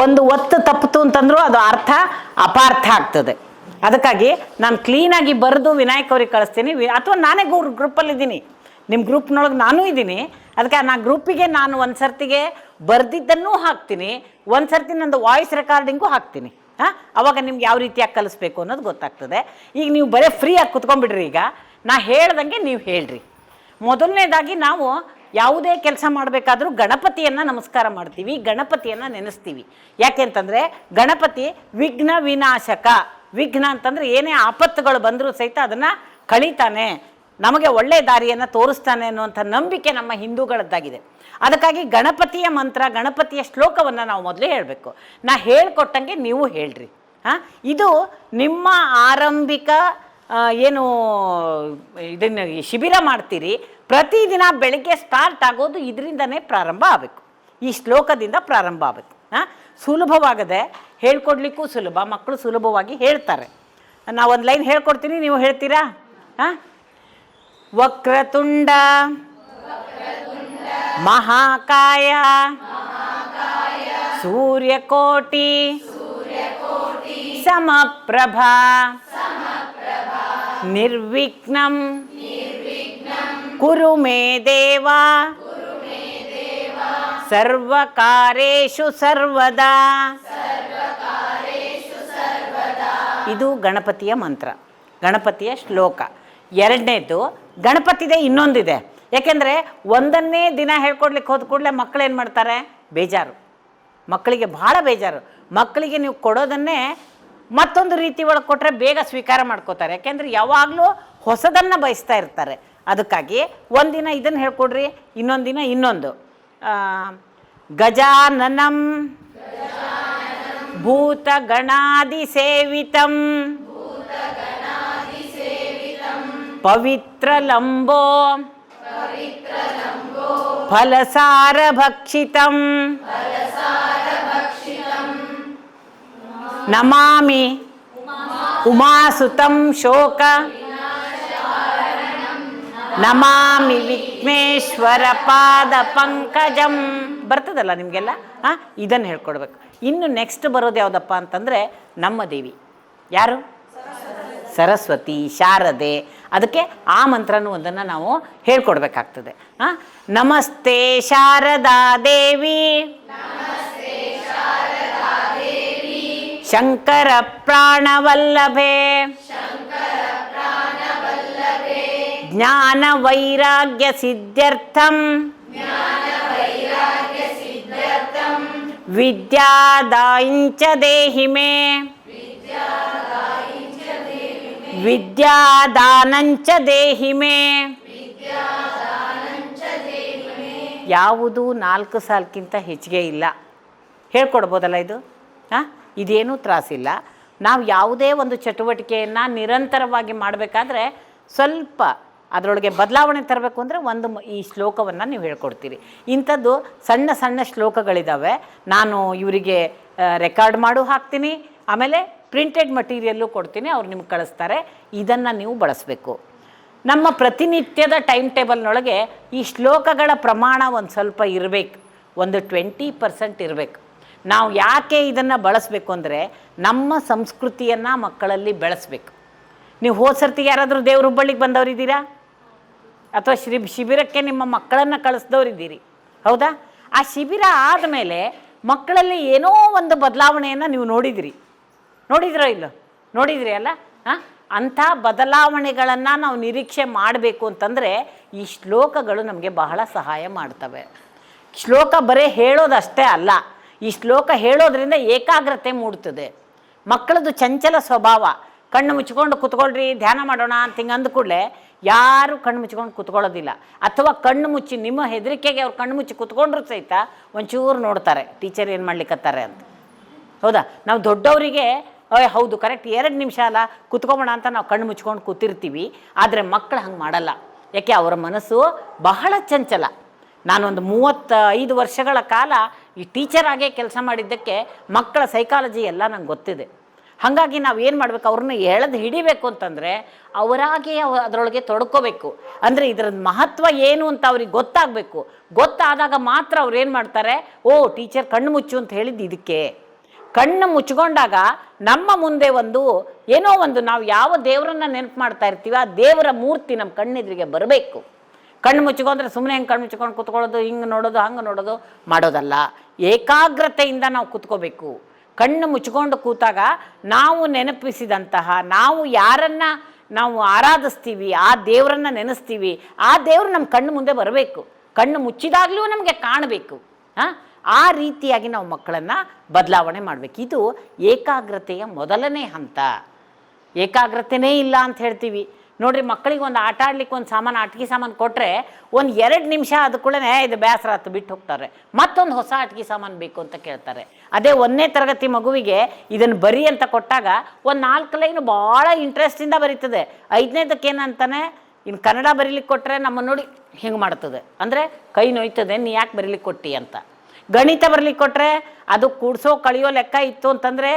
ಒಂದು ಒತ್ತು ತಪ್ಪಿತು ಅಂತಂದ್ರೂ ಅದು ಅರ್ಥ ಅಪಾರ್ಥ ಆಗ್ತದೆ. ಅದಕ್ಕಾಗಿ ನಾನು ಕ್ಲೀನಾಗಿ ಬರೆದು ವಿನಾಯಕ್ ಅವ್ರಿಗೆ ಕಳಿಸ್ತೀನಿ. ಅಥವಾ ನಾನೇ ಗ್ರೂಪಲ್ಲಿದ್ದೀನಿ, ನಿಮ್ಮ ಗ್ರೂಪ್ನೊಳಗೆ ನಾನೂ ಇದ್ದೀನಿ. ಅದಕ್ಕೆ ನಾನು ಗ್ರೂಪಿಗೆ ನಾನು ಒಂದು ಸರ್ತಿಗೆ ಬರೆದಿದ್ದನ್ನೂ ಹಾಕ್ತೀನಿ, ಒಂದು ಸರ್ತಿ ನಂದು ವಾಯ್ಸ್ ರೆಕಾರ್ಡಿಂಗು ಹಾಕ್ತೀನಿ. ಅವಾಗ ನಿಮ್ಗೆ ಯಾವ ರೀತಿಯಾಗಿ ಕಲಿಸ್ಬೇಕು ಅನ್ನೋದು ಗೊತ್ತಾಗ್ತದೆ. ಈಗ ನೀವು ಬರೀ ಫ್ರೀಯಾಗಿ ಕುತ್ಕೊಂಡ್ಬಿಡ್ರಿ. ಈಗ ನಾ ಹೇಳ್ದಂಗೆ ನೀವು ಹೇಳ್ರಿ. ಮೊದಲನೇದಾಗಿ ನಾವು ಯಾವುದೇ ಕೆಲಸ ಮಾಡಬೇಕಾದ್ರೂ ಗಣಪತಿಯನ್ನು ನಮಸ್ಕಾರ ಮಾಡ್ತೀವಿ, ಗಣಪತಿಯನ್ನು ನೆನೆಸ್ತೀವಿ. ಯಾಕೆಂತಂದರೆ ಗಣಪತಿ ವಿಘ್ನ ವಿನಾಶಕ. ವಿಘ್ನ ಅಂತಂದರೆ ಏನೇ ಆಪತ್ತುಗಳು ಬಂದರೂ ಸಹಿತ ಅದನ್ನು ಕಳೀತಾನೆ, ನಮಗೆ ಒಳ್ಳೆಯ ದಾರಿಯನ್ನು ತೋರಿಸ್ತಾನೆ ಅನ್ನುವಂಥ ನಂಬಿಕೆ ನಮ್ಮ ಹಿಂದೂಗಳದ್ದಾಗಿದೆ. ಅದಕ್ಕಾಗಿ ಗಣಪತಿಯ ಮಂತ್ರ, ಗಣಪತಿಯ ಶ್ಲೋಕವನ್ನು ನಾವು ಮೊದಲೇ ಹೇಳಬೇಕು. ನಾ ಹೇಳ್ಕೊಟ್ಟಂಗೆ ನೀವು ಹೇಳ್ರಿ. ಇದು ನಿಮ್ಮ ಆರಂಭಿಕ ಏನು ಇದನ್ನು ಶಿಬಿರ ಮಾಡ್ತೀರಿ, ಪ್ರತಿದಿನ ಬೆಳಗ್ಗೆ ಸ್ಟಾರ್ಟ್ ಆಗೋದು ಇದರಿಂದನೇ ಪ್ರಾರಂಭ ಆಗಬೇಕು, ಈ ಶ್ಲೋಕದಿಂದ ಪ್ರಾರಂಭ ಆಗಬೇಕು. ಸುಲಭವಾಗದೆ ಹೇಳ್ಕೊಡ್ಲಿಕ್ಕೂ ಸುಲಭ, ಮಕ್ಕಳು ಸುಲಭವಾಗಿ ಹೇಳ್ತಾರೆ. ನಾವು ಒಂದು ಲೈನ್ ಹೇಳ್ಕೊಡ್ತೀನಿ, ನೀವು ಹೇಳ್ತೀರಾ? ವಕ್ರತುಂಡ ಮಹಾಕಾಯ ಸೂರ್ಯಕೋಟಿ ಸಮಪ್ರಭಾ ನಿರ್ವಿಘ್ನಂ ಕುರು ಮೇ ದೇವ ಸರ್ವಕಾರೇಷು ಸರ್ವದಾ. ಇದು ಗಣಪತಿಯ ಮಂತ್ರ, ಗಣಪತಿಯ ಶ್ಲೋಕ. ಎರಡನೇದು ಗಣಪತಿದೆ ಇನ್ನೊಂದಿದೆ. ಯಾಕೆಂದರೆ ಒಂದನ್ನೇ ದಿನ ಹೇಳ್ಕೊಡ್ಲಿಕ್ಕೆ ಹೋದ ಕೂಡಲೇ ಮಕ್ಕಳು ಏನು ಮಾಡ್ತಾರೆ? ಬೇಜಾರು, ಮಕ್ಕಳಿಗೆ ಭಾಳ ಬೇಜಾರು. ಮಕ್ಕಳಿಗೆ ನೀವು ಕೊಡೋದನ್ನೇ ಮತ್ತೊಂದು ರೀತಿ ಒಳಗೆ ಕೊಟ್ಟರೆ ಬೇಗ ಸ್ವೀಕಾರ ಮಾಡ್ಕೋತಾರೆ. ಯಾಕೆಂದರೆ ಯಾವಾಗಲೂ ಹೊಸದನ್ನು ಬಯಸ್ತಾ ಇರ್ತಾರೆ. ಅದಕ್ಕಾಗಿ ಒಂದಿನ ಇದನ್ನು ಹೇಳ್ಕೊಡ್ರಿ, ಇನ್ನೊಂದು ದಿನ ಇನ್ನೊಂದು. ಗಜಾನನಂ ಭೂತಗಣಾದಿ ಸೇವಿತಂ ಪವಿತ್ರಲಂಬೋ ಫಲಸಾರ ಭಕ್ಷಿತಂ ನಮಾಮಿ ಉಮಾಸುತಂ ಶೋಕ ನಮಾಮಿ ವಿಘ್ನೇಶ್ವರ ಪಾದ ಪಂಕಜಂ. ಬರ್ತದಲ್ಲ ನಿಮಗೆಲ್ಲ? ಇದನ್ನು ಹೇಳ್ಕೊಡ್ಬೇಕು. ಇನ್ನು ನೆಕ್ಸ್ಟ್ ಬರೋದು ಯಾವುದಪ್ಪ ಅಂತಂದರೆ ನಮ್ಮ ದೇವಿ ಯಾರು? ಸರಸ್ವತಿ, ಶಾರದೆ. ಅದಕ್ಕೆ ಆ ಮಂತ್ರನೂ ಒಂದನ್ನು ನಾವು ಹೇಳ್ಕೊಡ್ಬೇಕಾಗ್ತದೆ. ನಮಸ್ತೆ ಶಾರದಾ ದೇವಿ ಶಂಕರ ಪ್ರಾಣವಲ್ಲಭೆ ಜ್ಞಾನ ವೈರಾಗ್ಯ ಸಿದ್ಧ್ಯರ್ಥಂ ವಿದ್ಯಾದಾಯಿಂಚ ದೇಹಿ ಮೇ ವಿದ್ಯಾದಾನಂಚ ದೇಹಿ ಮೇ. ಯಾವುದು 4 ಸಾಲಕ್ಕಿಂತ ಹೆಚ್ಚಿಗೆ ಇಲ್ಲ. ಹೇಳ್ಕೊಡ್ಬೋದಲ್ಲ ಇದು? ಇದೇನೂ ತ್ರಾಸಿಲ್ಲ. ನಾವು ಯಾವುದೇ ಒಂದು ಚಟುವಟಿಕೆಯನ್ನು ನಿರಂತರವಾಗಿ ಮಾಡಬೇಕಾದ್ರೆ ಸ್ವಲ್ಪ ಅದರೊಳಗೆ ಬದಲಾವಣೆ ತರಬೇಕು ಅಂದರೆ ಈ ಶ್ಲೋಕವನ್ನು ನೀವು ಹೇಳ್ಕೊಡ್ತೀರಿ. ಇಂಥದ್ದು ಸಣ್ಣ ಸಣ್ಣ ಶ್ಲೋಕಗಳಿದ್ದಾವೆ. ನಾನು ಇವರಿಗೆ ರೆಕಾರ್ಡ್ ಮಾಡು ಹಾಕ್ತೀನಿ, ಆಮೇಲೆ ಪ್ರಿಂಟೆಡ್ ಮಟೀರಿಯಲ್ಲು ಕೊಡ್ತೀನಿ, ಅವ್ರು ನಿಮ್ಗೆ ಕಳಿಸ್ತಾರೆ. ಇದನ್ನು ನೀವು ಬಳಸಬೇಕು. ನಮ್ಮ ಪ್ರತಿನಿತ್ಯದ ಟೈಮ್ ಟೇಬಲ್ನೊಳಗೆ ಈ ಶ್ಲೋಕಗಳ ಪ್ರಮಾಣ ಒಂದು ಸ್ವಲ್ಪ ಇರಬೇಕು, ಒಂದು 20% ಇರಬೇಕು. ನಾವು ಯಾಕೆ ಇದನ್ನು ಬಳಸಬೇಕು ಅಂದರೆ ನಮ್ಮ ಸಂಸ್ಕೃತಿಯನ್ನು ಮಕ್ಕಳಲ್ಲಿ ಬೆಳೆಸಬೇಕು. ನೀವು ಹೋದ ಸರ್ತಿಗೆ ಯಾರಾದರೂ ದೇವ್ರ ಹುಬ್ಬಳ್ಳಿಗೆ ಬಂದವರಿದ್ದೀರಾ? ಅಥವಾ ಶಿಬಿರಕ್ಕೆ ನಿಮ್ಮ ಮಕ್ಕಳನ್ನು ಕಳಿಸ್ದವರಿದ್ದೀರಿ? ಹೌದಾ? ಆ ಶಿಬಿರ ಆದಮೇಲೆ ಮಕ್ಕಳಲ್ಲಿ ಏನೋ ಒಂದು ಬದಲಾವಣೆಯನ್ನು ನೀವು ನೋಡಿದ್ರೋ ಇಲ್ಲೋ? ನೋಡಿದ್ರಿ ಅಲ್ಲ? ಅಂಥ ಬದಲಾವಣೆಗಳನ್ನು ನಾವು ನಿರೀಕ್ಷೆ ಮಾಡಬೇಕು ಅಂತಂದರೆ ಈ ಶ್ಲೋಕಗಳು ನಮಗೆ ಬಹಳ ಸಹಾಯ ಮಾಡ್ತವೆ. ಶ್ಲೋಕ ಬರೀ ಹೇಳೋದಷ್ಟೇ ಅಲ್ಲ, ಈ ಶ್ಲೋಕ ಹೇಳೋದ್ರಿಂದ ಏಕಾಗ್ರತೆ ಮೂಡ್ತದೆ. ಮಕ್ಕಳದು ಚಂಚಲ ಸ್ವಭಾವ. ಕಣ್ಣು ಮುಚ್ಕೊಂಡು ಕುತ್ಕೊಳ್ರಿ, ಧ್ಯಾನ ಮಾಡೋಣ ಅಂತ ಹಿಂಗೆ ಅಂದ ಕೂಡಲೇ ಯಾರು ಕಣ್ಣು ಮುಚ್ಕೊಂಡು ಕುತ್ಕೊಳ್ಳೋದಿಲ್ಲ. ಅಥವಾ ಕಣ್ಣು ಮುಚ್ಚಿ ನಿಮ್ಮ ಹೆದರಿಕೆಗೆ ಅವ್ರು ಕಣ್ಣು ಮುಚ್ಚಿ ಕುತ್ಕೊಂಡ್ರು ಸಹಿತ ಒಂಚೂರು ನೋಡ್ತಾರೆ ಟೀಚರ್ ಏನು ಮಾಡ್ಲಿಕ್ಕತ್ತಾರೆ ಅಂತ. ಹೌದಾ? ನಾವು ದೊಡ್ಡವರಿಗೆ ಹೌದು ಕರೆಕ್ಟ್ 2 ನಿಮಿಷ ಅಲ್ಲ ಕುತ್ಕೊಬೋಣ ಅಂತ ನಾವು ಕಣ್ಣು ಮುಚ್ಕೊಂಡು ಕೂತಿರ್ತೀವಿ. ಆದರೆ ಮಕ್ಕಳು ಹಂಗೆ ಮಾಡಲ್ಲ. ಯಾಕೆ? ಅವರ ಮನಸ್ಸು ಬಹಳ ಚಂಚಲ. ನಾನೊಂದು 35 ವರ್ಷಗಳ ಕಾಲ ಈ ಟೀಚರ್ ಆಗೇ ಕೆಲಸ ಮಾಡಿದ್ದಕ್ಕೆ ಮಕ್ಕಳ ಸೈಕಾಲಜಿ ಎಲ್ಲ ನಂಗೆ ಗೊತ್ತಿದೆ. ಹಾಗಾಗಿ ನಾವು ಏನು ಮಾಡಬೇಕು, ಅವ್ರನ್ನ ಎಳೆದು ಹಿಡಿಬೇಕು ಅಂತಂದರೆ ಅವರಾಗೆ ಅದರೊಳಗೆ ತೊಡ್ಕೋಬೇಕು. ಅಂದರೆ ಇದರ ಮಹತ್ವ ಏನು ಅಂತ ಅವ್ರಿಗೆ ಗೊತ್ತಾಗಬೇಕು. ಗೊತ್ತಾದಾಗ ಮಾತ್ರ ಅವ್ರು ಏನು ಮಾಡ್ತಾರೆ, ಓ ಟೀಚರ್ ಕಣ್ಣು ಮುಚ್ಚು ಅಂತ ಹೇಳಿದ್ದು ಇದಕ್ಕೆ ಕಣ್ಣು ಮುಚ್ಕೊಂಡಾಗ ನಮ್ಮ ಮುಂದೆ ಏನೋ ಒಂದು ನಾವು ಯಾವ ದೇವರನ್ನ ನೆನಪು ಮಾಡ್ತಾ ಇರ್ತೀವಿ ಆ ದೇವರ ಮೂರ್ತಿ ನಮ್ಮ ಕಣ್ಣೆದುರಿಗೆ ಬರಬೇಕು. ಕಣ್ಣು ಮುಚ್ಕೊಂಡ್ರೆ ಸುಮ್ಮನೆ ಹೆಂಗೆ ಕಣ್ಣು ಮುಚ್ಕೊಂಡು ಕೂತ್ಕೊಳ್ಳೋದು, ಹಿಂಗೆ ನೋಡೋದು ಹಂಗೆ ನೋಡೋದು ಮಾಡೋದಲ್ಲ. ಏಕಾಗ್ರತೆಯಿಂದ ನಾವು ಕೂತ್ಕೋಬೇಕು. ಕಣ್ಣು ಮುಚ್ಕೊಂಡು ಕೂತಾಗ ನಾವು ನೆನಪಿಸಿದಂತಹ, ನಾವು ಯಾರನ್ನು ನಾವು ಆರಾಧಿಸ್ತೀವಿ, ಆ ದೇವರನ್ನು ನೆನೆಸ್ತೀವಿ, ಆ ದೇವರು ನಮ್ಮ ಕಣ್ಣು ಮುಂದೆ ಬರಬೇಕು. ಕಣ್ಣು ಮುಚ್ಚಿದಾಗಲೂ ನಮಗೆ ಕಾಣಬೇಕು. ಆ ರೀತಿಯಾಗಿ ನಾವು ಮಕ್ಕಳನ್ನು ಬದಲಾವಣೆ ಮಾಡಬೇಕು. ಇದು ಏಕಾಗ್ರತೆಯ ಮೊದಲನೇ ಹಂತ. ಏಕಾಗ್ರತೆನೇ ಇಲ್ಲ ಅಂತ ಹೇಳ್ತೀವಿ ನೋಡ್ರಿ. ಮಕ್ಕಳಿಗೆ ಒಂದು ಆಟ ಆಡ್ಲಿಕ್ಕೆ ಒಂದು ಸಾಮಾನು, ಆಟಿಕೆ ಸಾಮಾನು ಕೊಟ್ಟರೆ ಒಂದು 2 ನಿಮಿಷ ಅದು ಕೂಡ ಇದು ಬೇಸರ ಆಯ್ತು ಬಿಟ್ಟು ಹೋಗ್ತಾರೆ. ಮತ್ತೊಂದು ಹೊಸ ಆಟಿಕೆ ಸಾಮಾನು ಬೇಕು ಅಂತ ಕೇಳ್ತಾರೆ. ಅದೇ 1ನೇ ತರಗತಿ ಮಗುವಿಗೆ ಇದನ್ನು ಬರಿ ಅಂತ ಕೊಟ್ಟಾಗ ಒಂದು 4 ಲೈನು ಭಾಳ ಇಂಟ್ರೆಸ್ಟಿಂದ ಬರೀತದೆ. 5ನೇದಕ್ಕೆ ಏನಂತಾನೆ, ಇನ್ನು ಕನ್ನಡ ಬರೀಲಿಕ್ಕೆ ಕೊಟ್ಟರೆ ನಮ್ಮ ನೋಡಿ ಹಿಂಗೆ ಮಾಡ್ತದೆ, ಅಂದರೆ ಕೈ ನೋಯ್ತದೆ, ನೀ ಯಾಕೆ ಬರೀಲಿಕ್ಕೆ ಕೊಟ್ಟಿ ಅಂತ. ಗಣಿತ ಬರಲಿಕ್ಕೆ ಕೊಟ್ಟರೆ ಅದು ಕೂಡಿಸೋ ಕಳಿಯೋ ಲೆಕ್ಕ ಇತ್ತು ಅಂತಂದರೆ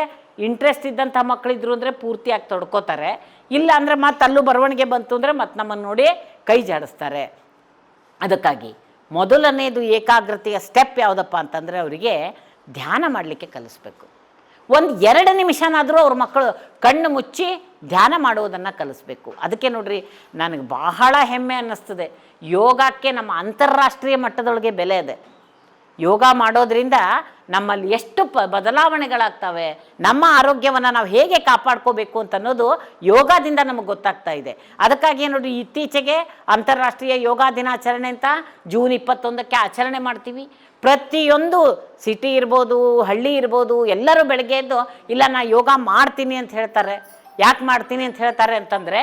ಇಂಟ್ರೆಸ್ಟ್ ಇದ್ದಂಥ ಮಕ್ಕಳಿದ್ರು ಅಂದರೆ ಪೂರ್ತಿಯಾಗಿ ತೊಡ್ಕೋತಾರೆ. ಇಲ್ಲ ಅಂದರೆ ಮತ್ತೆ ಅಲ್ಲೂ ಬರವಣಿಗೆ ಬಂತು ಅಂದರೆ ಮತ್ತೆ ನಮ್ಮನ್ನು ನೋಡಿ ಕೈ ಜಾಡಿಸ್ತಾರೆ. ಅದಕ್ಕಾಗಿ ಮೊದಲನೇದು ಏಕಾಗ್ರತೆಯ ಸ್ಟೆಪ್ ಯಾವುದಪ್ಪ ಅಂತಂದರೆ ಅವರಿಗೆ ಧ್ಯಾನ ಮಾಡಲಿಕ್ಕೆ ಕಲಿಸ್ಬೇಕು. ಒಂದು 2 ನಿಮಿಷನಾದರೂ ಅವ್ರ ಮಕ್ಕಳು ಕಣ್ಣು ಮುಚ್ಚಿ ಧ್ಯಾನ ಮಾಡುವುದನ್ನು ಕಲಿಸ್ಬೇಕು. ಅದಕ್ಕೆ ನೋಡ್ರಿ, ನನಗೆ ಬಹಳ ಹೆಮ್ಮೆ ಅನ್ನಿಸ್ತದೆ. ಯೋಗಕ್ಕೆ ನಮ್ಮ ಅಂತಾರಾಷ್ಟ್ರೀಯ ಮಟ್ಟದೊಳಗೆ ಬೆಲೆ ಇದೆ. ಯೋಗ ಮಾಡೋದ್ರಿಂದ ನಮ್ಮಲ್ಲಿ ಎಷ್ಟು ಬದಲಾವಣೆಗಳಾಗ್ತವೆ, ನಮ್ಮ ಆರೋಗ್ಯವನ್ನು ನಾವು ಹೇಗೆ ಕಾಪಾಡ್ಕೋಬೇಕು ಅಂತ ಅನ್ನೋದು ಯೋಗದಿಂದ ನಮಗೆ ಗೊತ್ತಾಗ್ತಾ ಇದೆ. ಅದಕ್ಕಾಗಿ ನೋಡಿ, ಇತ್ತೀಚೆಗೆ ಅಂತಾರಾಷ್ಟ್ರೀಯ ಯೋಗ ದಿನಾಚರಣೆ ಅಂತ ಜೂನ್ 21ಕ್ಕೆ ಆಚರಣೆ ಮಾಡ್ತೀವಿ. ಪ್ರತಿಯೊಂದು ಸಿಟಿ ಇರ್ಬೋದು, ಹಳ್ಳಿ ಇರ್ಬೋದು, ಎಲ್ಲರೂ ಬೆಳಗ್ಗೆ ಎದ್ದು ಇಲ್ಲ ನಾ ಯೋಗ ಮಾಡ್ತೀನಿ ಅಂತ ಹೇಳ್ತಾರೆ. ಯಾಕೆ ಮಾಡ್ತೀನಿ ಅಂತ ಹೇಳ್ತಾರೆ ಅಂತಂದರೆ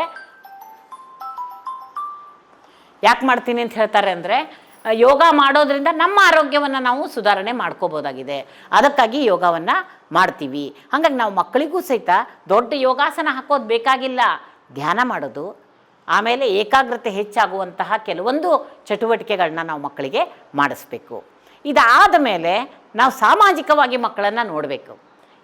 ಯೋಗ ಮಾಡೋದ್ರಿಂದ ನಮ್ಮ ಆರೋಗ್ಯವನ್ನು ನಾವು ಸುಧಾರಣೆ ಮಾಡ್ಕೋಬೋದಾಗಿದೆ. ಅದಕ್ಕಾಗಿ ಯೋಗವನ್ನು ಮಾಡ್ತೀವಿ. ಹಾಗಾಗಿ ನಾವು ಮಕ್ಕಳಿಗೂ ಸಹಿತ ದೊಡ್ಡ ಯೋಗಾಸನ ಹಾಕೋದು ಬೇಕಾಗಿಲ್ಲ. ಧ್ಯಾನ ಮಾಡೋದು, ಆಮೇಲೆ ಏಕಾಗ್ರತೆ ಹೆಚ್ಚಾಗುವಂತಹ ಕೆಲವೊಂದು ಚಟುವಟಿಕೆಗಳನ್ನ ನಾವು ಮಕ್ಕಳಿಗೆ ಮಾಡಿಸ್ಬೇಕು. ಇದಾದ ಮೇಲೆ ನಾವು ಸಾಮಾಜಿಕವಾಗಿ ಮಕ್ಕಳನ್ನು ನೋಡಬೇಕು.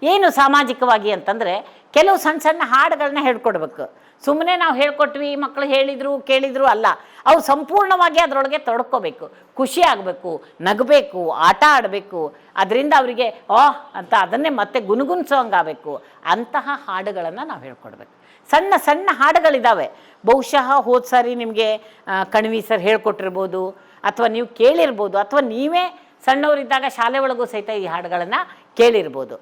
ಏನು ಸಾಮಾಜಿಕವಾಗಿ ಅಂತಂದರೆ ಕೆಲವು ಸಣ್ಣ ಸಣ್ಣ ಹಾಡುಗಳನ್ನ ಹೇಳ್ಕೊಡ್ಬೇಕು. ಸುಮ್ಮನೆ ನಾವು ಹೇಳ್ಕೊಟ್ವಿ, ಮಕ್ಕಳು ಹೇಳಿದರು ಕೇಳಿದರು ಅಲ್ಲ, ಅವ್ರು ಸಂಪೂರ್ಣವಾಗಿ ಅದರೊಳಗೆ ತೊಡ್ಕೋಬೇಕು, ಖುಷಿ ಆಗಬೇಕು, ನಗಬೇಕು, ಆಟ ಆಡಬೇಕು. ಅದರಿಂದ ಅವರಿಗೆ ಅಂತ ಅದನ್ನೇ ಮತ್ತೆ ಗುನುಗುಣಿಸೋಂಗಾಗಬೇಕು. ಅಂತಹ ಹಾಡುಗಳನ್ನು ನಾವು ಹೇಳ್ಕೊಡ್ಬೇಕು. ಸಣ್ಣ ಸಣ್ಣ ಹಾಡುಗಳಿದ್ದಾವೆ. ಬಹುಶಃ ಹೋದ ಸಾರಿ ನಿಮಗೆ ಕಣ್ವಿ ಸರ್ ಹೇಳ್ಕೊಟ್ಟಿರ್ಬೋದು, ಅಥವಾ ನೀವು ಕೇಳಿರ್ಬೋದು, ಅಥವಾ ನೀವೇ ಸಣ್ಣವರಿದ್ದಾಗ ಶಾಲೆ ಒಳಗೂ ಸಹಿತ ಈ ಹಾಡುಗಳನ್ನು ಕೇಳಿರ್ಬೋದು.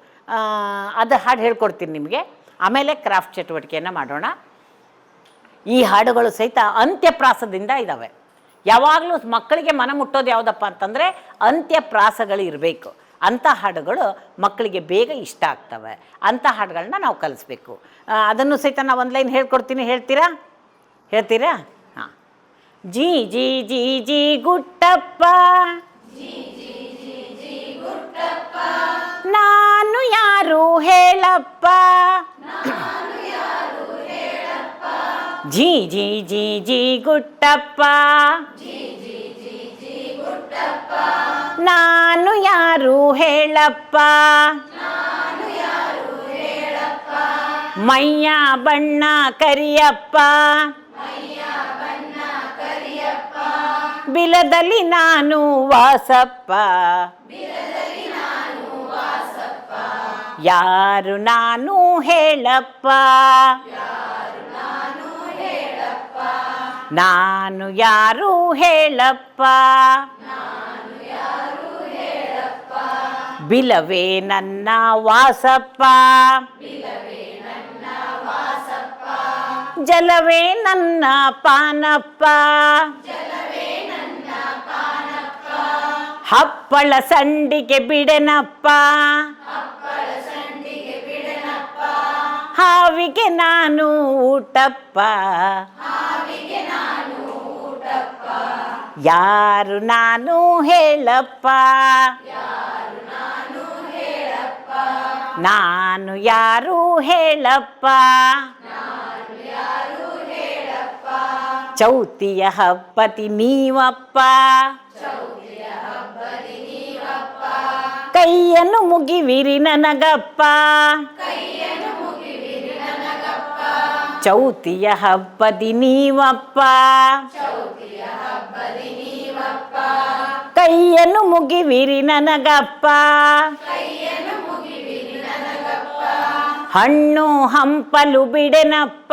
ಅದು ಹಾಡು ಹೇಳ್ಕೊಡ್ತೀನಿ ನಿಮಗೆ. ಆಮೇಲೆ ಕ್ರಾಫ್ಟ್ ಚಟುವಟಿಕೆಯನ್ನು ಮಾಡೋಣ. ಈ ಹಾಡುಗಳು ಸಹಿತ ಅಂತ್ಯಪ್ರಾಸದಿಂದ ಇದ್ದಾವೆ. ಯಾವಾಗಲೂ ಮಕ್ಕಳಿಗೆ ಮನ ಮುಟ್ಟೋದು ಯಾವುದಪ್ಪ ಅಂತಂದರೆ ಅಂತ್ಯಪ್ರಾಸಗಳು ಇರಬೇಕು. ಅಂಥ ಹಾಡುಗಳು ಮಕ್ಕಳಿಗೆ ಬೇಗ ಇಷ್ಟ ಆಗ್ತವೆ. ಅಂಥ ಹಾಡುಗಳನ್ನ ನಾವು ಕಲಿಸ್ಬೇಕು. ಅದನ್ನು ಸಹಿತ ನಾವು ಒಂದು ಲೈನ್ ಹೇಳ್ಕೊಡ್ತೀನಿ, ಹೇಳ್ತೀರಾ? ಹಾಂ. ಜಿ ಜಿ ಜಿ ಜಿ ಗುಟ್ಟಪ್ಪ, ನಾನು ಯಾರು ಹೇಳಪ್ಪ, ಜಿ ಜಿ ಜಿ ಜಿ ಗುಟ್ಟಪ್ಪ, ನಾನು ಯಾರು ಹೇಳಪ್ಪ, ಮೈಯ ಬಣ್ಣ ಕರಿಯಪ್ಪ, ಬಿಲದಲ್ಲಿ ನಾನು ವಾಸಪ್ಪ, ಯಾರು ನಾನು ಹೇಳಪ್ಪ, ನಾನು ಯಾರು ಹೇಳಪ್ಪ, ಬಿಲವೇ ನನ್ನ ವಾಸಪ್ಪ, ಜಲವೇ ನನ್ನ ಪಾನಪ್ಪ, ಹಪ್ಪಳ ಸಂಡಿಗೆ ಬಿಡೆನಪ್ಪ, ಹಾವಿಗೆ ನಾನು ಊಟಪ್ಪ, ಯಾರು ನಾನು ಹೇಳಪ್ಪ, ನಾನು ಯಾರು ಹೇಳಪ್ಪ, ಚೌತಿಯ ಹಬ್ಬದಿ ನೀವಪ್ಪ, ಕೈಯನ್ನು ಮುಗಿವಿರಿ ನನಗಪ್ಪ, ಚೌತಿಯ ಹಬ್ಬದಿ ನೀವಪ್ಪ, ಕೈಯನ್ನು ಮುಗಿವಿರಿ ನನಗಪ್ಪ, ಹಣ್ಣು ಹಂಪಲು ಬಿಡೆನಪ್ಪ,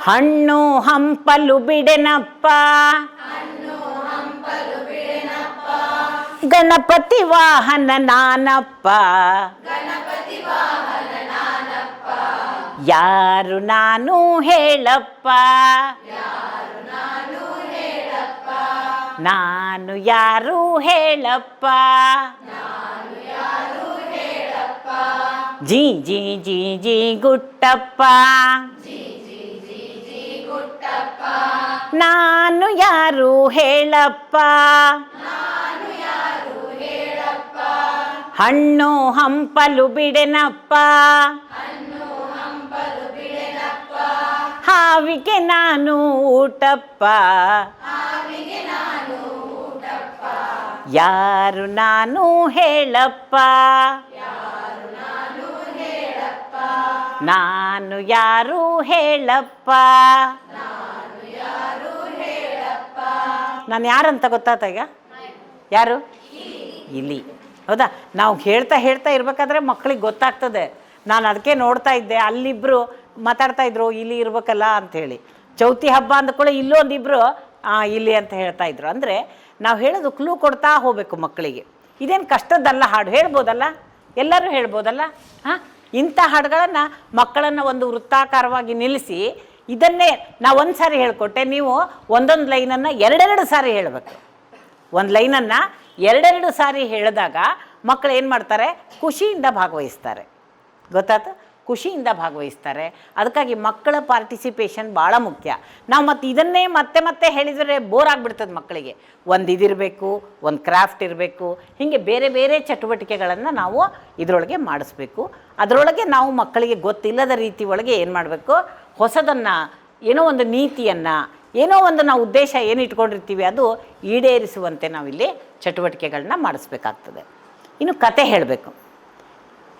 ಹಣ್ಣು ಹಂಪಲು ಬಿಡೆನಪ್ಪ, ಗಣಪತಿ ವಾಹನ ನಾನಪ್ಪ, ಯಾರು ನಾನು ಹೇಳಪ್ಪ, ನಾನು ಯಾರು ಹೇಳಪ್ಪ, ಜಿ ಜಿ ಜಿ ಜಿ ಗುಟ್ಟಪ್ಪ, ನಾನು ಯಾರು ಹೇಳಪ್ಪ, ಹಣ್ಣು ಹಂಪಲು ಬಿಡೆನಪ್ಪ, ಹಾವಿಗೆ ನಾನು ಊಟಪ್ಪ, ಯಾರು ನಾನು ಹೇಳಪ್ಪ, ನಾನು ಯಾರು ಹೇಳಪ್ಪ. ನಾನು ಯಾರಂತ ಗೊತ್ತಾತ ಈಗ? ಯಾರು? ಇಲಿ. ಹೌದಾ? ನಾವು ಹೇಳ್ತಾ ಹೇಳ್ತಾ ಇರ್ಬೇಕಾದ್ರೆ ಮಕ್ಕಳಿಗೆ ಗೊತ್ತಾಗ್ತದೆ. ನಾನು ಅದಕ್ಕೆ ನೋಡ್ತಾ ಇದ್ದೆ, ಅಲ್ಲಿಬ್ಬರು ಮಾತಾಡ್ತಾ ಇದ್ರು ಇಲಿ ಇರ್ಬೇಕಲ್ಲ ಅಂಥೇಳಿ. ಚೌತಿ ಹಬ್ಬ ಅಂದ್ಕೊಳ್ಳಿ ಇಲ್ಲೂ ಒಂದಿಬ್ಬರು ಇಲ್ಲಿ ಅಂತ ಹೇಳ್ತಾ ಇದ್ರು. ಅಂದರೆ ನಾವು ಹೇಳೋದು ಕ್ಲೂ ಕೊಡ್ತಾ ಹೋಗಬೇಕು ಮಕ್ಕಳಿಗೆ. ಇದೇನು ಕಷ್ಟದ್ದಲ್ಲ, ಹಾಡು ಹೇಳ್ಬೋದಲ್ಲ, ಎಲ್ಲರೂ ಹೇಳ್ಬೋದಲ್ಲ. ಹಾಂ, ಇಂಥ ಹಾಡುಗಳನ್ನು ಮಕ್ಕಳನ್ನು ಒಂದು ವೃತ್ತಾಕಾರವಾಗಿ ನಿಲ್ಲಿಸಿ, ಇದನ್ನೇ ನಾವು ಒಂದು ಸಾರಿ ಹೇಳಿಕೊಟ್ಟೆ, ನೀವು ಒಂದೊಂದು ಲೈನನ್ನು ಎರಡೆರಡು ಸಾರಿ ಹೇಳಬೇಕು. ಒಂದು ಲೈನನ್ನು ಎರಡೆರಡು ಸಾರಿ ಹೇಳಿದಾಗ ಮಕ್ಕಳು ಏನು ಮಾಡ್ತಾರೆ? ಖುಷಿಯಿಂದ ಭಾಗವಹಿಸ್ತಾರೆ. ಗೊತ್ತಾಯ್ತು? ಖುಷಿಯಿಂದ ಭಾಗವಹಿಸ್ತಾರೆ. ಅದಕ್ಕಾಗಿ ಮಕ್ಕಳ ಪಾರ್ಟಿಸಿಪೇಷನ್ ಭಾಳ ಮುಖ್ಯ. ನಾವು ಮತ್ತು ಇದನ್ನೇ ಮತ್ತೆ ಮತ್ತೆ ಹೇಳಿದರೆ ಬೋರ್ ಆಗಿಬಿಡ್ತದೆ ಮಕ್ಕಳಿಗೆ. ಒಂದು ಇದಿರಬೇಕು, ಒಂದು ಕ್ರಾಫ್ಟ್ ಇರಬೇಕು, ಹೀಗೆ ಬೇರೆ ಬೇರೆ ಚಟುವಟಿಕೆಗಳನ್ನು ನಾವು ಇದರೊಳಗೆ ಮಾಡಿಸ್ಬೇಕು. ಅದರೊಳಗೆ ನಾವು ಮಕ್ಕಳಿಗೆ ಗೊತ್ತಿಲ್ಲದ ರೀತಿ ಒಳಗೆ ಏನು ಮಾಡಬೇಕು? ಹೊಸದನ್ನು, ಏನೋ ಒಂದು ನೀತಿಯನ್ನು, ಏನೋ ಒಂದು ನಾವು ಉದ್ದೇಶ ಏನು ಇಟ್ಕೊಂಡಿರ್ತೀವಿ ಅದು ಈಡೇರಿಸುವಂತೆ ನಾವಿಲ್ಲಿ ಚಟುವಟಿಕೆಗಳನ್ನ ಮಾಡಿಸ್ಬೇಕಾಗ್ತದೆ. ಇನ್ನು ಕತೆ ಹೇಳಬೇಕು.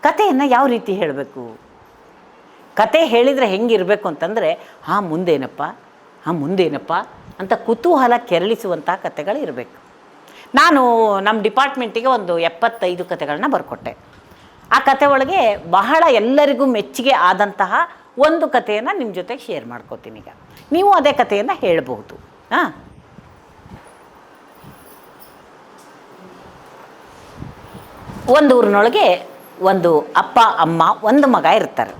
ಕತೆಯನ್ನು ಯಾವ ರೀತಿ ಹೇಳಬೇಕು? ಕತೆ ಹೇಳಿದರೆ ಹೆಂಗಿರಬೇಕು ಅಂತಂದರೆ, ಹಾಂ ಮುಂದೇನಪ್ಪ, ಹಾಂ ಮುಂದೇನಪ್ಪ ಅಂತ ಕುತೂಹಲ ಕೆರಳಿಸುವಂಥ ಕತೆಗಳು ಇರಬೇಕು. ನಾನು ನಮ್ಮ ಡಿಪಾರ್ಟ್ಮೆಂಟಿಗೆ ಒಂದು 75 ಕತೆಗಳನ್ನ ಬರ್ಕೊಟ್ಟೆ. ಆ ಕತೆ ಒಳಗೆ ಬಹಳ ಎಲ್ಲರಿಗೂ ಮೆಚ್ಚುಗೆ ಆದಂತಹ ಒಂದು ಕಥೆಯನ್ನು ನಿಮ್ಮ ಜೊತೆಗೆ ಶೇರ್ ಮಾಡ್ಕೋತೀನಿ. ಈಗ ನೀವು ಅದೇ ಕಥೆಯನ್ನು ಹೇಳಬಹುದು. ಹಾಂ, ಒಂದು ಊರಿನೊಳಗೆ ಒಂದು ಅಪ್ಪ ಅಮ್ಮ ಒಂದು ಮಗ ಇರ್ತಾರೆ.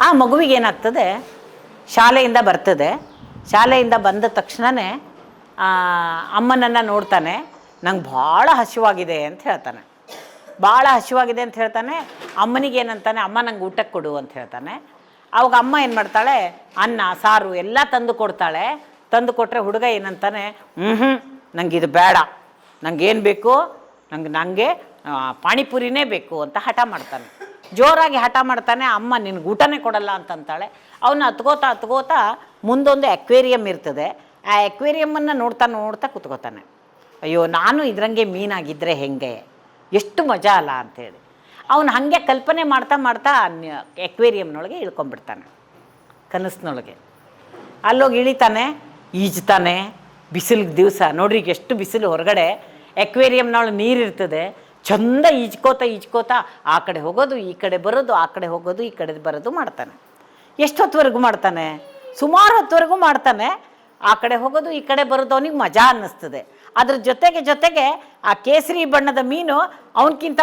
ಆ ಮಗುವಿಗೆ ಏನಾಗ್ತದೆ, ಶಾಲೆಯಿಂದ ಬರ್ತದೆ. ಶಾಲೆಯಿಂದ ಬಂದ ತಕ್ಷಣವೇ ಅಮ್ಮನನ್ನು ನೋಡ್ತಾನೆ. ನಂಗೆ ಭಾಳ ಹಸಿವಾಗಿದೆ ಅಂತ ಹೇಳ್ತಾನೆ. ಭಾಳ ಹಸಿವಾಗಿದೆ ಅಂತ ಹೇಳ್ತಾನೆ. ಅಮ್ಮನಿಗೆ ಏನಂತಾನೆ, ಅಮ್ಮ ನಂಗೆ ಊಟಕ್ಕೆ ಕೊಡು ಅಂತ ಹೇಳ್ತಾನೆ. ಅವಾಗ ಅಮ್ಮ ಏನು ಮಾಡ್ತಾಳೆ, ಅನ್ನ ಸಾರು ಎಲ್ಲ ತಂದು ಕೊಡ್ತಾಳೆ. ತಂದು ಕೊಟ್ಟರೆ ಹುಡುಗ ಏನಂತಾನೆ, ನಂಗೆ ಇದು ಬೇಡ, ನಂಗೇನು ಬೇಕು, ನನಗೆ ಪಾನಿಪುರಿನೇ ಬೇಕು ಅಂತ ಹಠ ಮಾಡ್ತಾನೆ. ಜೋರಾಗಿ ಹಠ ಮಾಡ್ತಾನೆ. ಅಮ್ಮ ನಿನಗೆ ಊಟನೇ ಕೊಡಲ್ಲ ಅಂತಂತಾಳೆ. ಅವನ್ನ ಹತ್ಕೋತಾ ಮುಂದೊಂದು ಅಕ್ವೇರಿಯಮ್ ಇರ್ತದೆ. ಆ ಅಕ್ವೇರಿಯಮ್ಮನ್ನು ನೋಡ್ತಾ ಕೂತ್ಕೋತಾನೆ. ಅಯ್ಯೋ, ನಾನು ಇದರಂಗೆ ಮೀನಾಗಿದ್ದರೆ ಹೆಂಗೆ, ಎಷ್ಟು ಮಜಾ ಅಲ್ಲ ಅಂಥೇಳಿ ಅವನು ಹಾಗೆ ಕಲ್ಪನೆ ಮಾಡ್ತಾ ಅಕ್ವೇರಿಯಮ್ನೊಳಗೆ ಇಳ್ಕೊಂಡ್ಬಿಡ್ತಾನೆ. ಕನಸಿನೊಳಗೆ ಅಲ್ಲೋಗಿ ಇಳಿತಾನೆ, ಈಜ್ತಾನೆ. ಬಿಸಿಲಿಗೆ ದಿವಸ ನೋಡ್ರಿ ಎಷ್ಟು ಬಿಸಿಲು ಹೊರಗಡೆ. ಅಕ್ವೇರಿಯಮ್ನೊಳಗೆ ನೀರಿರ್ತದೆ. ಚಂದ ಈಜ್ಕೋತಾ ಆ ಕಡೆ ಹೋಗೋದು, ಈ ಕಡೆ ಬರೋದು, ಆ ಕಡೆ ಹೋಗೋದು, ಈ ಕಡೆ ಬರೋದು ಮಾಡ್ತಾನೆ. ಎಷ್ಟು ಹೊತ್ತುವರೆಗೂ ಮಾಡ್ತಾನೆ? ಸುಮಾರು ಹೊತ್ತುವರೆಗೂ ಮಾಡ್ತಾನೆ. ಆ ಕಡೆ ಹೋಗೋದು, ಈ ಕಡೆ ಬರೋದು ಅವನಿಗೆ ಮಜಾ ಅನ್ನಿಸ್ತದೆ. ಅದ್ರ ಜೊತೆಗೆ ಆ ಕೇಸರಿ ಬಣ್ಣದ ಮೀನು ಅವನಕ್ಕಿಂತ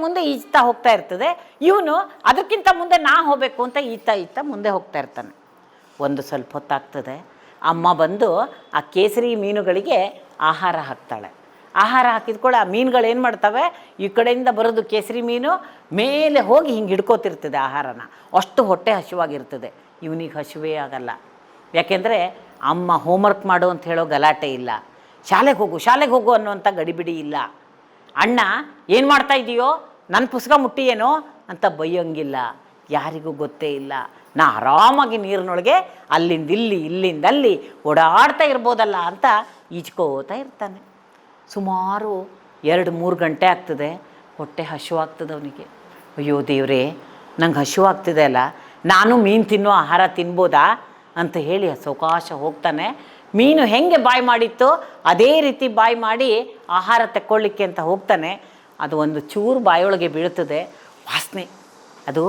ಮುಂದೆ ಈಜ್ತಾ ಹೋಗ್ತಾ ಇರ್ತದೆ. ಇವನು ಅದಕ್ಕಿಂತ ಮುಂದೆ ನಾ ಹೋಗಬೇಕು ಅಂತ ಈಜ್ತಾ ಮುಂದೆ ಹೋಗ್ತಾ ಇರ್ತಾನೆ. ಒಂದು ಸ್ವಲ್ಪ ಹೊತ್ತಾಗ್ತದೆ. ಅಮ್ಮ ಬಂದು ಆ ಕೇಸರಿ ಮೀನುಗಳಿಗೆ ಆಹಾರ ಹಾಕ್ತಾಳೆ. ಆಹಾರ ಹಾಕಿದ್ಕೊಳ್ಳೆ ಆ ಮೀನುಗಳು ಏನು ಮಾಡ್ತವೆ, ಈ ಕಡೆಯಿಂದ ಬರೋದು ಕೇಸರಿ ಮೀನು ಮೇಲೆ ಹೋಗಿ ಹಿಂಗೆ ಹಿಡ್ಕೋತಿರ್ತದೆ ಆಹಾರನ. ಅಷ್ಟು ಹೊಟ್ಟೆ ಹಸಿವಾಗಿರ್ತದೆ. ಇವನಿಗೆ ಹಸಿವೇ ಆಗಲ್ಲ. ಯಾಕೆಂದರೆ ಅಮ್ಮ ಹೋಮ್ವರ್ಕ್ ಮಾಡು ಅಂತ ಹೇಳೋ ಗಲಾಟೆ ಇಲ್ಲ, ಶಾಲೆಗೆ ಹೋಗು ಅನ್ನೋಂಥ ಗಡಿಬಿಡಿ ಇಲ್ಲ. ಅಣ್ಣ ಏನು ಮಾಡ್ತಾ ಇದೆಯೋ, ನನ್ನ ಪುಸ್ತಕ ಮುಟ್ಟಿಯೇನೋ ಅಂತ ಬೈಯೋಂಗಿಲ್ಲ. ಯಾರಿಗೂ ಗೊತ್ತೇ ಇಲ್ಲ. ನಾ ಆರಾಮಾಗಿ ನೀರಿನೊಳಗೆ ಇಲ್ಲಿಂದ ಅಲ್ಲಿ ಓಡಾಡ್ತಾ ಇರ್ಬೋದಲ್ಲ ಅಂತ ಈಜ್ಕೋತಾ ಇರ್ತಾನೆ. ಸುಮಾರು 2-3 ಗಂಟೆ ಆಗ್ತದೆ. ಹೊಟ್ಟೆ ಹಸಿವಾಗ್ತದೆ ಅವನಿಗೆ. ಅಯ್ಯೋ ದೇವ್ರೇ, ನಂಗೆ ಹಸಿವಾಗ್ತಿದೆ ಅಲ್ಲ, ನಾನು ಮೀನು ತಿನ್ನೋ ಆಹಾರ ತಿನ್ಬೋದಾ ಅಂತ ಹೇಳಿ ಸಾವಕಾಶ ಹೋಗ್ತಾನೆ. ಮೀನು ಹೆಂಗೆ ಬಾಯಿ ಮಾಡಿತ್ತು ಅದೇ ರೀತಿ ಬಾಯಿ ಮಾಡಿ ಆಹಾರ ತಕ್ಕೊಳ್ಳಿಕ್ಕೆ ಅಂತ ಹೋಗ್ತಾನೆ. ಅದು ಒಂದು ಚೂರು ಬಾಯೊಳಗೆ ಬೀಳ್ತದೆ, ವಾಸನೆ ಅದು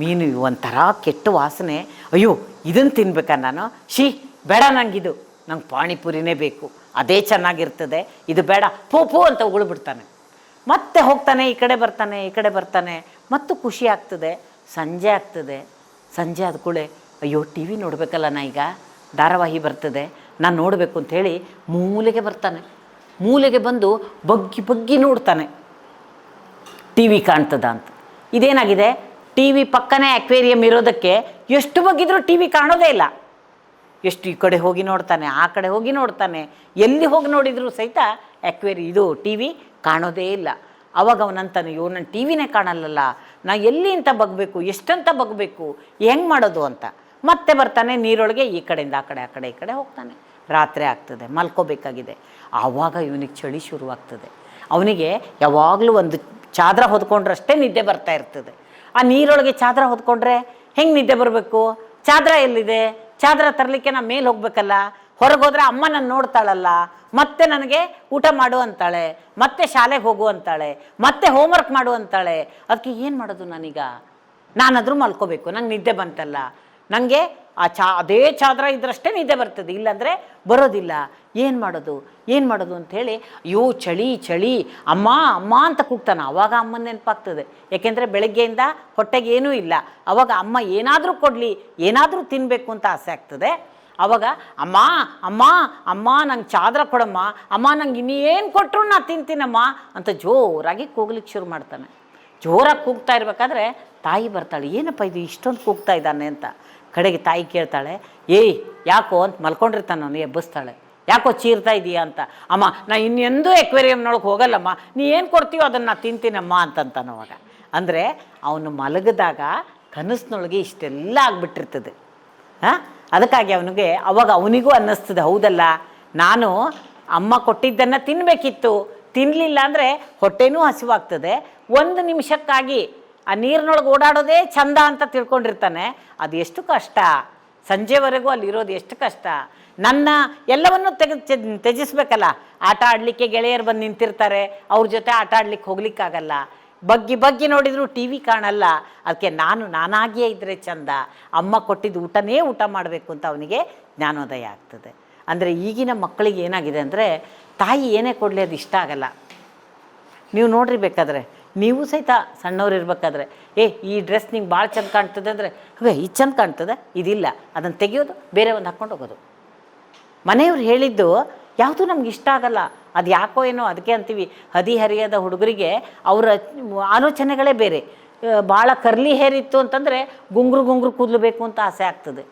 ಮೀನು ಒಂಥರ ಕೆಟ್ಟ ವಾಸನೆ. ಅಯ್ಯೋ ಇದನ್ನು ತಿನ್ಬೇಕಾ ನಾನು, ಬೇಡ ನಂಗಿದು, ನಂಗೆ ಪಾನಿಪುರಿನೇ ಬೇಕು, ಅದೇ ಚೆನ್ನಾಗಿರ್ತದೆ, ಇದು ಬೇಡ, ಪೂ ಅಂತ ಉಗುಳ್ಬಿಡ್ತಾನೆ. ಮತ್ತೆ ಹೋಗ್ತಾನೆ, ಈ ಕಡೆ ಬರ್ತಾನೆ, ಮತ್ತು ಖುಷಿ ಆಗ್ತದೆ. ಸಂಜೆ ಆಗ್ತದೆ, ಸಂಜೆ ಆದ ಕೂಡಲೇ ಅಯ್ಯೋ ಟಿ ವಿ ನೋಡಬೇಕಲ್ಲ, ನಾ ಈಗ ಧಾರಾವಾಹಿ ಬರ್ತದೆ, ನಾನು ನೋಡಬೇಕು ಅಂಥೇಳಿ ಮೂಲೆಗೆ ಬರ್ತಾನೆ. ಮೂಲೆಗೆ ಬಂದು ಬಗ್ಗಿ ನೋಡ್ತಾನೆ, ಟಿ ವಿ ಕಾಣ್ತದ ಅಂತ. ಇದೇನಾಗಿದೆ, ಟಿ ವಿ ಪಕ್ಕನೇ ಅಕ್ವೇರಿಯಂ ಇರೋದಕ್ಕೆ ಎಷ್ಟು ಬಗ್ಗಿದ್ರೂ ಟಿ ವಿ ಕಾಣೋದೇ ಇಲ್ಲ. ಎಷ್ಟು ಈ ಕಡೆ ಹೋಗಿ ನೋಡ್ತಾನೆ, ಆ ಕಡೆ ಹೋಗಿ ನೋಡ್ತಾನೆ, ಎಲ್ಲಿ ಹೋಗಿ ನೋಡಿದರೂ ಸಹಿತ ಇದು ಟಿ ವಿ ಕಾಣೋದೇ ಇಲ್ಲ. ಅವಾಗ ಅವನಂತಾನೆ, ಅಯ್ಯೋ ನನ್ನ ಟಿ ವಿನೇ ಕಾಣಲ್ಲಲ್ಲ, ನಾ ಎಲ್ಲಿ ಅಂತ ಬಗ್ಬೇಕು, ಎಷ್ಟಂತ ಬಗ್ಬೇಕು, ಹೆಂಗೆ ಮಾಡೋದು ಅಂತ. ಮತ್ತೆ ಬರ್ತಾನೆ ನೀರೊಳಗೆ, ಈ ಕಡೆಯಿಂದ ಆ ಕಡೆ ಈ ಕಡೆ ಹೋಗ್ತಾನೆ. ರಾತ್ರಿ ಆಗ್ತದೆ, ಮಲ್ಕೋಬೇಕಾಗಿದೆ. ಆವಾಗ ಇವನಿಗೆ ಚಳಿ ಶುರುವಾಗ್ತದೆ. ಅವನಿಗೆ ಯಾವಾಗಲೂ ಒಂದು ಚಾದ್ರ ಹೊದ್ಕೊಂಡ್ರಷ್ಟೇ ನಿದ್ದೆ ಬರ್ತಾ ಇರ್ತದೆ. ಆ ನೀರೊಳಗೆ ಚಾದ್ರ ಹೊದ್ಕೊಂಡ್ರೆ ಹೆಂಗೆ ನಿದ್ದೆ ಬರಬೇಕು? ಚಾದ್ರ ಎಲ್ಲಿದೆ? ಚಾದ್ರ ತರಲಿಕ್ಕೆ ನಾ ಮೇಲೆ ಹೋಗ್ಬೇಕಲ್ಲ. ಹೊರಗೋದ್ರೆ ಅಮ್ಮ ನನ್ನ ನೋಡ್ತಾಳಲ್ಲ, ಮತ್ತೆ ನನಗೆ ಊಟ ಮಾಡು ಅಂತಾಳೆ, ಮತ್ತೆ ಶಾಲೆಗೆ ಹೋಗು ಅಂತಾಳೆ, ಮತ್ತೆ ಹೋಮ್ವರ್ಕ್ ಮಾಡು ಅಂತಾಳೆ. ಅದಕ್ಕೆ ಏನು ಮಾಡೋದು ನಾನೀಗ? ನಾನಾದರೂ ಮಲ್ಕೋಬೇಕು, ನಂಗೆ ನಿದ್ದೆ ಬಂತಲ್ಲ. ನನಗೆ ಅದೇ ಚಾದ್ರ ಇದ್ರಷ್ಟೇ ನಿದ್ದೆ ಬರ್ತದೆ, ಇಲ್ಲಾಂದರೆ ಬರೋದಿಲ್ಲ. ಏನು ಮಾಡೋದು ಅಂಥೇಳಿ, ಅಯ್ಯೋ ಚಳಿ ಅಮ್ಮ ಅಂತ ಕೂಗ್ತಾನೆ. ಆವಾಗ ಅಮ್ಮನ ನೆನಪಾಗ್ತದೆ. ಯಾಕೆಂದರೆ ಬೆಳಗ್ಗೆಯಿಂದ ಹೊಟ್ಟೆಗೆ ಏನೂ ಇಲ್ಲ. ಆವಾಗ ಅಮ್ಮ ಏನಾದರೂ ಕೊಡಲಿ, ಏನಾದರೂ ತಿನ್ನಬೇಕು ಅಂತ ಆಸೆ ಆಗ್ತದೆ. ಆವಾಗ ಅಮ್ಮ ನಂಗೆ ಚಾದ್ರ ಕೊಡಮ್ಮ, ಅಮ್ಮ ನಂಗೆ ಇನ್ನೇನು ಕೊಟ್ಟರು ನಾ ತಿಂತೀನಮ್ಮ ಅಂತ ಜೋರಾಗಿ ಕೂಗ್ಲಿಕ್ಕೆ ಶುರು ಮಾಡ್ತಾನೆ. ಜೋರಾಗಿ ಕೂಗ್ತಾ ಇರಬೇಕಾದ್ರೆ ತಾಯಿ ಬರ್ತಾಳೆ. ಏನಪ್ಪ ಇದು ಇಷ್ಟೊಂದು ಕೂಗ್ತಾ ಇದ್ದಾನೆ ಅಂತ. ಕಡೆಗೆ ತಾಯಿ ಕೇಳ್ತಾಳೆ, ಯಾಕೋ ಅಂತ ಮಲ್ಕೊಂಡಿರ್ತಾನೆ ಅವನು. ಎಬ್ಬಿಸ್ತಾಳೆ, ಯಾಕೋ ಚೀರ್ತಾ ಇದೀಯಾ ಅಂತ. ಅಮ್ಮ ನಾ ಇನ್ನೆಂದೂ ಎಕ್ವೇರಿಯಂನೊಳಗೆ ಹೋಗಲ್ಲಮ್ಮ, ನೀ ಏನು ಕೊಡ್ತೀವೋ ಅದನ್ನು ನಾ ತಿಂತೀನಮ್ಮ ಅಂತಂತಾನೆ. ಅವಾಗ ಅಂದರೆ ಅವನು ಮಲಗಿದಾಗ ಕನಸಿನೊಳಗೆ ಇಷ್ಟೆಲ್ಲ ಆಗಿಬಿಟ್ಟಿರ್ತದೆ. ಅದಕ್ಕಾಗಿ ಅವನಿಗೂ ಅನ್ನಿಸ್ತದೆ, ಹೌದಲ್ಲ ನಾನು ಅಮ್ಮ ಕೊಟ್ಟಿದ್ದನ್ನು ತಿನ್ನಬೇಕಿತ್ತು, ತಿನ್ನಲಿಲ್ಲ ಅಂದರೆ ಹೊಟ್ಟೆನೂ ಹಸಿವಾಗ್ತದೆ. ಒಂದು ನಿಮಿಷಕ್ಕಾಗಿ ಆ ನೀರಿನೊಳಗೆ ಓಡಾಡೋದೇ ಚಂದ ಅಂತ ತಿಳ್ಕೊಂಡಿರ್ತಾನೆ. ಅದು ಎಷ್ಟು ಕಷ್ಟ, ಸಂಜೆವರೆಗೂ ಅಲ್ಲಿರೋದು ಎಷ್ಟು ಕಷ್ಟ. ನನ್ನ ಎಲ್ಲವನ್ನೂ ತ್ಯಜಿಸ್ಬೇಕಲ್ಲ. ಆಟ ಆಡಲಿಕ್ಕೆ ಗೆಳೆಯರು ಬಂದು ನಿಂತಿರ್ತಾರೆ, ಅವ್ರ ಜೊತೆ ಆಟ ಆಡ್ಲಿಕ್ಕೆ ಹೋಗ್ಲಿಕ್ಕಾಗಲ್ಲ. ಬಗ್ಗಿ ನೋಡಿದರೂ ಟಿ ವಿ ಕಾಣಲ್ಲ. ಅದಕ್ಕೆ ನಾನಾಗಿಯೇ ಇದ್ದರೆ ಚಂದ, ಅಮ್ಮ ಕೊಟ್ಟಿದ್ದು ಊಟ ಮಾಡಬೇಕು ಅಂತ ಅವನಿಗೆ ಜ್ಞಾನೋದಯ ಆಗ್ತದೆ. ಅಂದರೆ ಈಗಿನ ಮಕ್ಕಳಿಗೆ ಏನಾಗಿದೆ ಅಂದರೆ, ತಾಯಿ ಏನೇ ಕೊಡಲಿ ಅದು ಇಷ್ಟ ಆಗಲ್ಲ. ನೀವು ನೋಡ್ರಿ, ಬೇಕಾದ್ರೆ ನೀವು ಸಹಿತ ಸಣ್ಣವ್ರು ಇರಬೇಕಾದ್ರೆ, ಈ ಡ್ರೆಸ್ ನಿಂಗೆ ಭಾಳ ಚಂದ ಕಾಣ್ತದೆ ಅಂದರೆ, ಇದು ಚಂದ ಕಾಣ್ತದೆ, ಇದಿಲ್ಲ, ಅದನ್ನು ತೆಗೆಯೋದು, ಬೇರೆ ಒಂದು ಹಾಕ್ಕೊಂಡು ಹೋಗೋದು. ಮನೆಯವ್ರು ಹೇಳಿದ್ದು ಯಾವುದೂ ನಮ್ಗೆ ಇಷ್ಟ ಆಗಲ್ಲ. ಅದು ಯಾಕೋ ಏನೋ ಅದಕ್ಕೆ ಅಂತೀವಿ, ಹದಿಹರಿಯದ ಹುಡುಗರಿಗೆ ಅವರ ಆಲೋಚನೆಗಳೇ ಬೇರೆ. ಭಾಳ ಕರ್ಲಿ ಹೇರ್ ಇತ್ತು ಅಂತಂದರೆ ಗುಂಗ್ರು ಕೂದಲು ಬೇಕು ಅಂತ ಆಸೆ ಆಗ್ತದೆ.